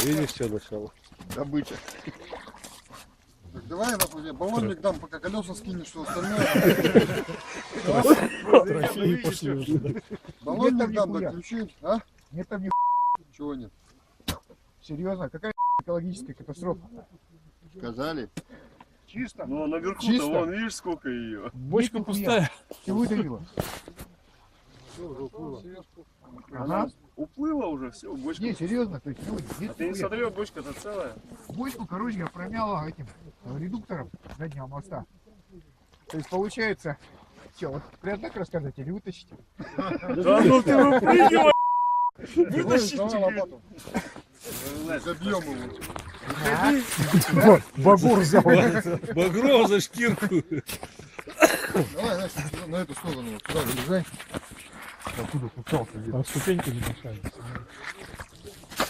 Видишь, все нашел. Добыча. Так, давай я баллонник дам, пока колеса скинешь, что остальное. Трофеи пошли уже. Баллонник дам, да, ключи. А? Нет там ни Чего нет? серьезно, какая экологическая катастрофа? Сказали. Чисто. Ну, наверху-то, Чисто? вон, видишь, сколько ее. Бочка пустая. Ты выдавила. Ага. Уплыла уже, все, бочка. Не, серьезно, то есть, ну, А ты не смотрел, бочка-то целая. бочку, короче, я промяла этим редуктором заднего моста. То есть получается, что, вот прям так рассказать или вытащить? Да ну ты выпрыгивай! Вытащи Давай теперь. лопату. Забьем его. Багор взял. Багров за шкирку. Давай, значит, на эту сторону. Сюда вылезай. Откуда кусался? А ступеньки не мешают.